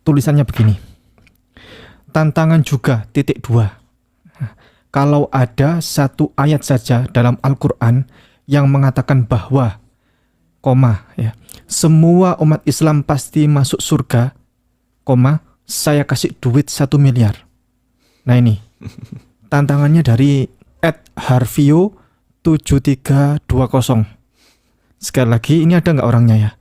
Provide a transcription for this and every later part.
Tulisannya begini. Tantangan juga titik dua. Kalau ada satu ayat saja dalam Al-Quran yang mengatakan bahwa semua umat Islam pasti masuk surga, saya kasih duit 1 miliar. Nah ini tantangannya dari @harvio7320. Sekali lagi, ini ada nggak orangnya ya?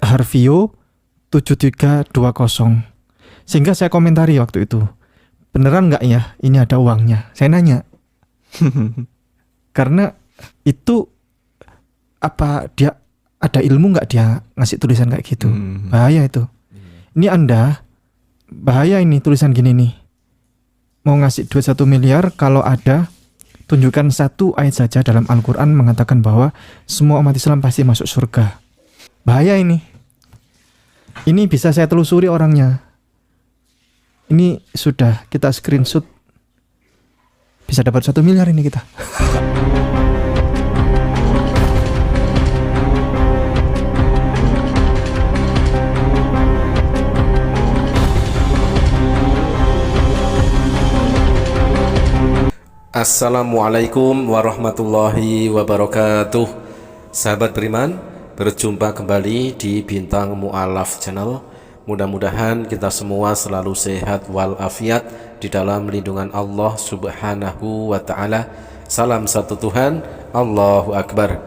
@harvio7320. Sehingga saya komentari waktu itu, beneran nggak ya ini ada uangnya? Saya nanya. Karena itu apa dia ada ilmu nggak dia ngasih tulisan kayak gitu? Bahaya itu. Ini Anda bahaya ini tulisan gini nih. Mau ngasih duit 1 miliar, kalau ada tunjukkan satu ayat saja dalam Al-Quran mengatakan bahwa semua umat Islam pasti masuk surga. Bahaya ini. Ini bisa saya telusuri orangnya. Ini sudah kita screenshot. Bisa dapat 1 miliar ini kita. Assalamualaikum warahmatullahi wabarakatuh. Sahabat beriman, berjumpa kembali di Bintang Mu'alaf Channel. Mudah-mudahan kita semua selalu sehat walafiat di dalam lindungan Allah Subhanahu wa ta'ala. Salam satu Tuhan, Allahu Akbar.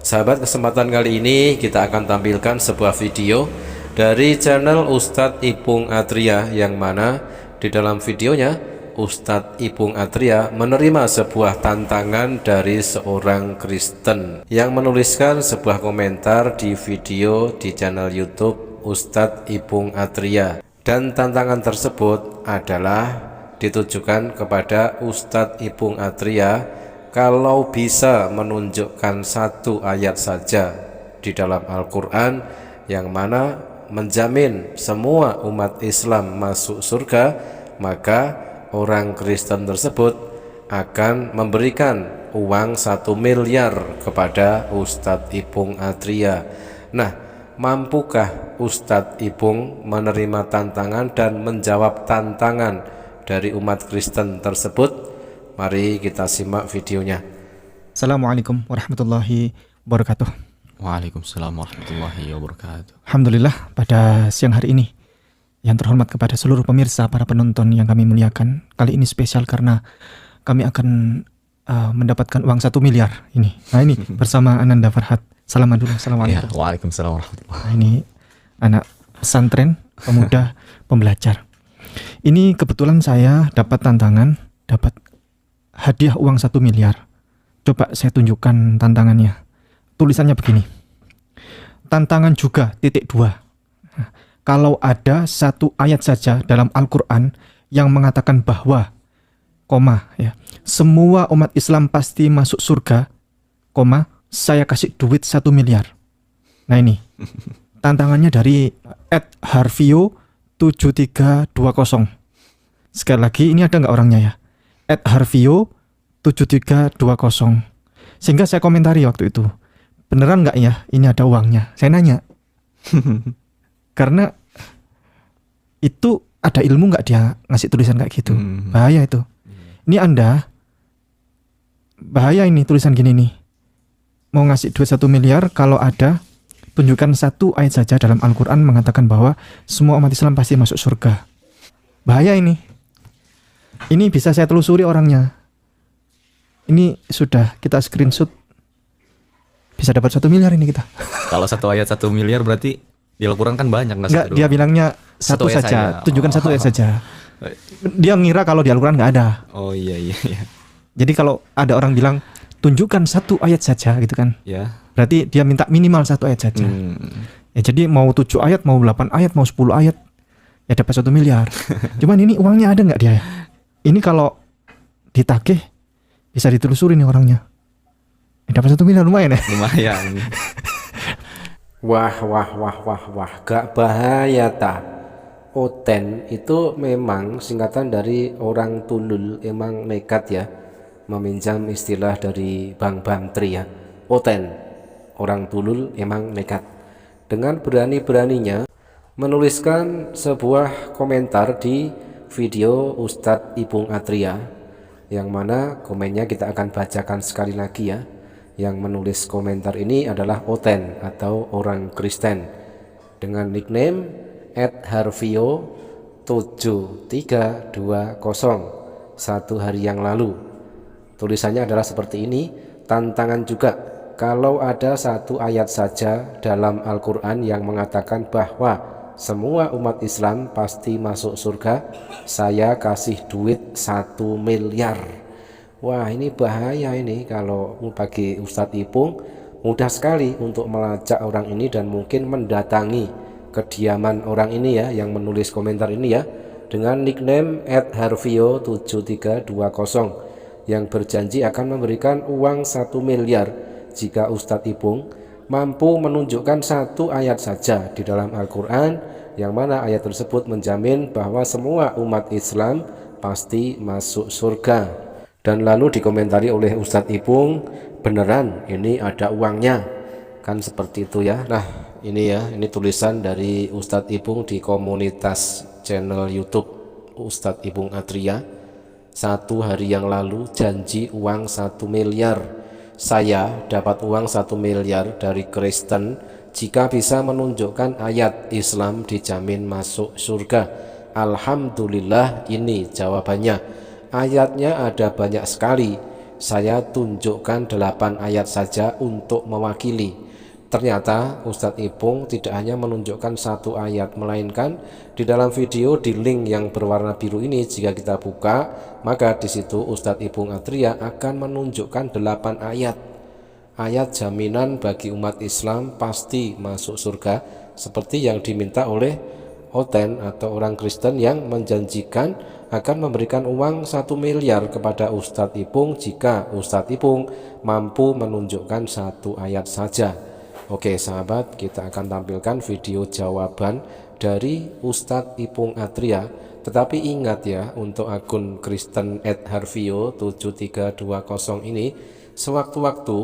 Sahabat, kesempatan kali ini kita akan tampilkan sebuah video dari channel Ustadz Ipung Atria, yang mana di dalam videonya Ustadz Ipung Atria menerima sebuah tantangan dari seorang Kristen yang menuliskan sebuah komentar di video di channel YouTube Ustadz Ipung Atria, dan tantangan tersebut adalah ditujukan kepada Ustadz Ipung Atria kalau bisa menunjukkan satu ayat saja di dalam Al-Quran yang mana menjamin semua umat Islam masuk surga, maka orang Kristen tersebut akan memberikan uang 1 miliar kepada Ustadz Ipung Atria. Nah, mampukah Ustadz Ipung menerima tantangan dan menjawab tantangan dari umat Kristen tersebut? Mari kita simak videonya. Assalamualaikum warahmatullahi wabarakatuh. Waalaikumsalam warahmatullahi wabarakatuh. Alhamdulillah, pada siang hari ini yang terhormat kepada seluruh pemirsa, para penonton yang kami muliakan, kali ini spesial karena kami akan mendapatkan uang 1 miliar ini. Nah ini bersama Ananda Farhat. Salaman dulu. Assalamualaikum. Ya, waalaikumsalam warahmatullahi. Nah, ini anak pesantren, pemuda, pembelajar. Ini kebetulan saya dapat tantangan, dapat hadiah uang 1 miliar. Coba saya tunjukkan tantangannya. Tulisannya begini. Tantangan juga titik dua. Kalau ada satu ayat saja dalam Al-Quran yang mengatakan bahwa semua umat Islam pasti masuk surga, saya kasih duit 1 miliar. Nah ini tantangannya dari @harvio7320. Sekali lagi, ini ada nggak orangnya ya? @harvio7320. Sehingga saya komentari waktu itu, beneran nggak ya ini ada uangnya? Saya nanya. Karena itu ada ilmu nggak dia ngasih tulisan kayak gitu? Bahaya itu. Ini Anda bahaya ini tulisan gini nih. Mau ngasih duit 1 miliar, kalau ada tunjukkan satu ayat saja dalam Al-Quran mengatakan bahwa semua umat Islam pasti masuk surga. Bahaya ini. Ini bisa saya telusuri orangnya. Ini sudah kita screenshot. Bisa dapat 1 miliar ini kita. Kalau satu ayat 1 miliar berarti di Al-Quran kan banyak. Enggak, dia bilangnya satu ayat saja. saja. Tunjukkan satu ayat saja. Dia ngira kalau di Al-Quran nggak ada. Oh iya. Jadi kalau ada orang bilang tunjukkan satu ayat saja gitu kan, Ya. berarti dia minta minimal satu ayat saja. Ya, jadi mau 7 ayat, mau 8 ayat, mau 10 ayat, ya dapat 1 miliar. Cuman ini uangnya ada nggak dia? Ini kalau ditagih bisa ditelusuri nih orangnya. Ya, dapat 1 miliar lumayan ya. Lumayan. Wah, gak bahaya tak? Oten itu memang singkatan dari orang tulul, emang nekat ya, meminjam istilah dari Bang Bantri ya. Oten, orang tulul emang nekat. Dengan berani-beraninya menuliskan sebuah komentar di video Ustadz Ipung Atria, yang mana komennya kita akan bacakan sekali lagi ya. Yang menulis komentar ini adalah Oten atau orang Kristen dengan nickname @harvio7320 satu hari yang lalu. Tulisannya adalah seperti ini, tantangan juga kalau ada satu ayat saja dalam Al-Quran yang mengatakan bahwa semua umat Islam pasti masuk surga, saya kasih duit 1 miliar. Wah, ini bahaya ini. Kalau bagi Ustadz Ipung mudah sekali untuk melacak orang ini dan mungkin mendatangi kediaman orang ini ya, yang menulis komentar ini ya, dengan nickname @harvio7320 yang berjanji akan memberikan uang 1 miliar jika Ustadz Ipung mampu menunjukkan satu ayat saja di dalam Al-Quran yang mana ayat tersebut menjamin bahwa semua umat Islam pasti masuk surga. Dan lalu dikomentari oleh Ustadz Ipung, beneran ini ada uangnya, kan seperti itu ya. Nah ini ya, ini tulisan dari Ustadz Ipung di komunitas channel YouTube Ustadz Ipung Atria. 1 hari yang lalu janji uang 1 miliar. Saya dapat uang 1 miliar dari Kristen jika bisa menunjukkan ayat Islam dijamin masuk surga. Alhamdulillah, ini jawabannya. Ayatnya ada banyak sekali. Saya tunjukkan 8 ayat saja untuk mewakili. Ternyata Ustadz Ipung tidak hanya menunjukkan 1 ayat, melainkan di dalam video di link yang berwarna biru ini, jika kita buka, maka di situ Ustadz Ipung Atria akan menunjukkan 8 ayat. Ayat jaminan bagi umat Islam pasti masuk surga, seperti yang diminta oleh Oten atau orang Kristen yang menjanjikan akan memberikan uang 1 miliar kepada Ustadz Ipung jika Ustadz Ipung mampu menunjukkan 1 ayat saja. Oke sahabat, kita akan tampilkan video jawaban dari Ustadz Ipung Atria. Tetapi ingat ya, untuk akun Kristen @harvio7320 ini, sewaktu-waktu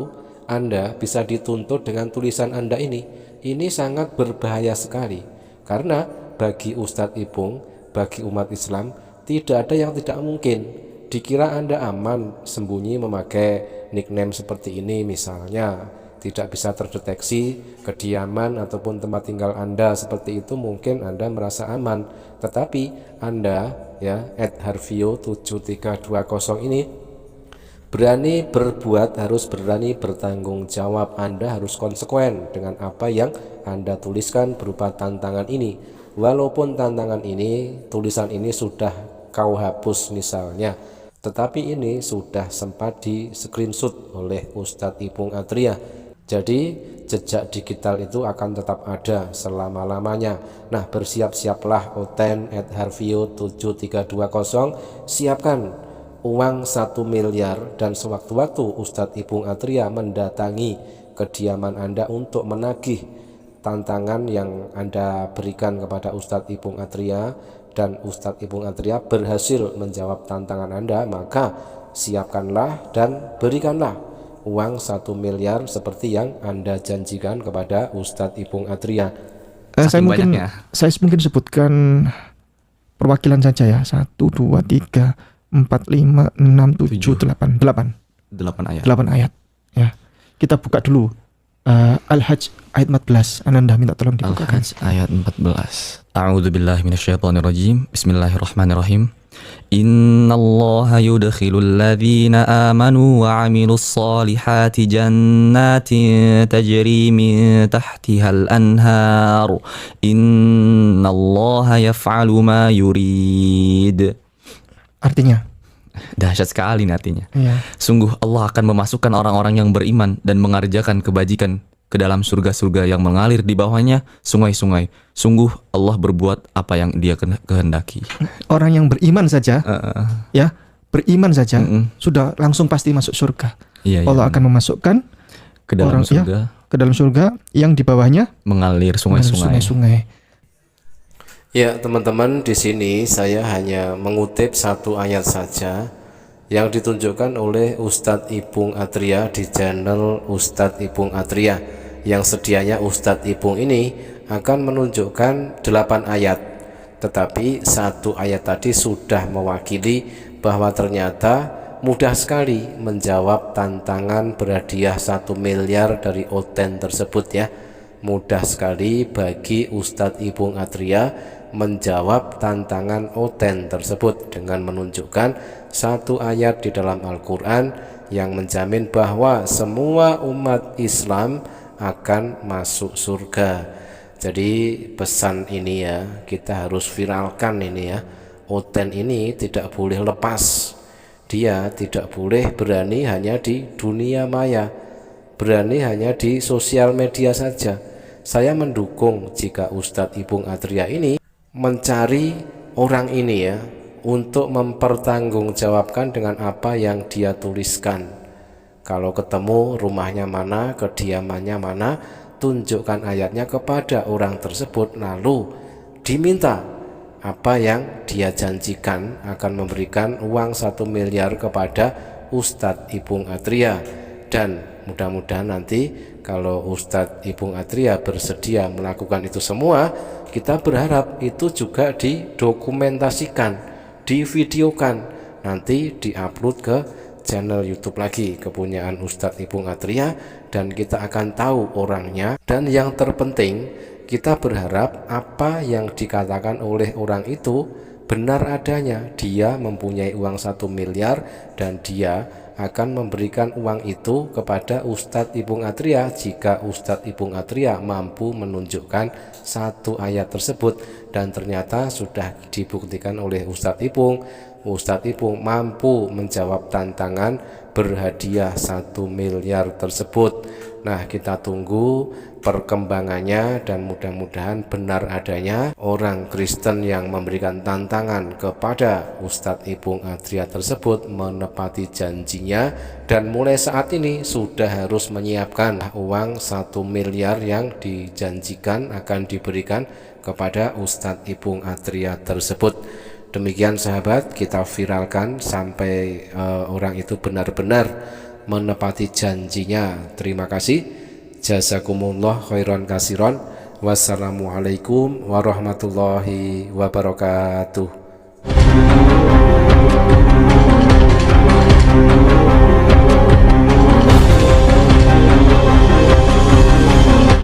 Anda bisa dituntut dengan tulisan Anda ini. Ini sangat berbahaya sekali, karena bagi Ustadz Ipung, bagi umat Islam, tidak ada yang tidak mungkin. Dikira Anda aman sembunyi memakai nickname seperti ini misalnya, tidak bisa terdeteksi kediaman ataupun tempat tinggal Anda seperti itu, mungkin Anda merasa aman. Tetapi Anda ya @harvio7320 ini berani berbuat, harus berani bertanggung jawab. Anda harus konsekuen dengan apa yang Anda tuliskan berupa tantangan ini. Walaupun tantangan ini, tulisan ini sudah kau hapus misalnya, tetapi ini sudah sempat di screenshot oleh Ustadz Ipung Atria. Jadi jejak digital itu akan tetap ada selama-lamanya. Nah, bersiap-siaplah Oten @harvio7320, siapkan uang 1 miliar dan sewaktu-waktu Ustadz Ipung Atria mendatangi kediaman Anda untuk menagih tantangan yang Anda berikan kepada Ustadz Ipung Atria, dan Ustadz Ipung Atria berhasil menjawab tantangan Anda, maka siapkanlah dan berikanlah uang 1 miliar seperti yang Anda janjikan kepada Ustadz Ipung Atria. Saya mungkin sebutkan perwakilan saja ya. 1, 2, 3, 4, 5, 6, 7, 8 ayat. 8 ayat ya. Kita buka dulu Al-Hajj ayat 14. Ananda minta tolong dibukakan. Al-Hajj ayat 14. A'udzubillahi minasyaitonirrajim. Bismillahirrahmanirrahim. Innallaha yudkhilul ladzina amanu wa 'amilus solihati jannatin tajri min tahtihal anhar. Innallaha yaf'alu ma yurid. Artinya dahsyat sekali artinya. ya. Sungguh Allah akan memasukkan orang-orang yang beriman dan mengerjakan kebajikan ke dalam surga-surga yang mengalir di bawahnya sungai-sungai. Sungguh Allah berbuat apa yang Dia kehendaki. Orang yang beriman saja ya, beriman saja sudah langsung pasti masuk surga. Allah akan memasukkan ke dalam orang surga, ke dalam surga yang di bawahnya mengalir sungai-sungai. Ya teman-teman, di sini saya hanya mengutip 1 ayat saja yang ditunjukkan oleh Ustadz Ipung Atria di channel Ustadz Ipung Atria, yang sedianya Ustadz Ipung ini akan menunjukkan 8 ayat, tetapi satu ayat tadi sudah mewakili bahwa ternyata mudah sekali menjawab tantangan berhadiah 1 miliar dari Oten tersebut ya. Mudah sekali bagi Ustadz Ipung Atria menjawab tantangan Oten tersebut dengan menunjukkan satu ayat di dalam Al-Quran yang menjamin bahwa semua umat Islam akan masuk surga. Jadi pesan ini ya kita harus viralkan ini ya. Oten ini tidak boleh lepas, dia tidak boleh berani hanya di dunia maya, berani hanya di sosial media saja. Saya mendukung jika Ustadz Ipung Atria ini mencari orang ini ya untuk mempertanggungjawabkan dengan apa yang dia tuliskan. Kalau ketemu rumahnya mana, kediamannya mana, tunjukkan ayatnya kepada orang tersebut, lalu diminta apa yang dia janjikan akan memberikan uang 1 miliar kepada Ustadz Ipung Atria. Dan mudah-mudahan nanti kalau Ustadz Ipung Atria bersedia melakukan itu semua, kita berharap itu juga didokumentasikan, divideokan, nanti diupload ke channel YouTube lagi kepunyaan Ustadz Ipung Atria, dan kita akan tahu orangnya. Dan yang terpenting kita berharap apa yang dikatakan oleh orang itu benar adanya. Dia mempunyai uang 1 miliar dan dia akan memberikan uang itu kepada Ustadz Ipung Atria jika Ustadz Ipung Atria mampu menunjukkan satu ayat tersebut. Dan ternyata sudah dibuktikan oleh Ustadz Ipung mampu menjawab tantangan berhadiah 1 miliar tersebut. Nah, kita tunggu perkembangannya dan mudah-mudahan benar adanya orang Kristen yang memberikan tantangan kepada Ustadz Ipung Atria tersebut menepati janjinya, dan mulai saat ini sudah harus menyiapkan uang 1 miliar yang dijanjikan akan diberikan kepada Ustadz Ipung Atria tersebut. Demikian sahabat, kita viralkan sampai orang itu benar-benar menepati janjinya. Terima kasih. Jazakumullah khairan kasiron. Wassalamualaikum warahmatullahi wabarakatuh.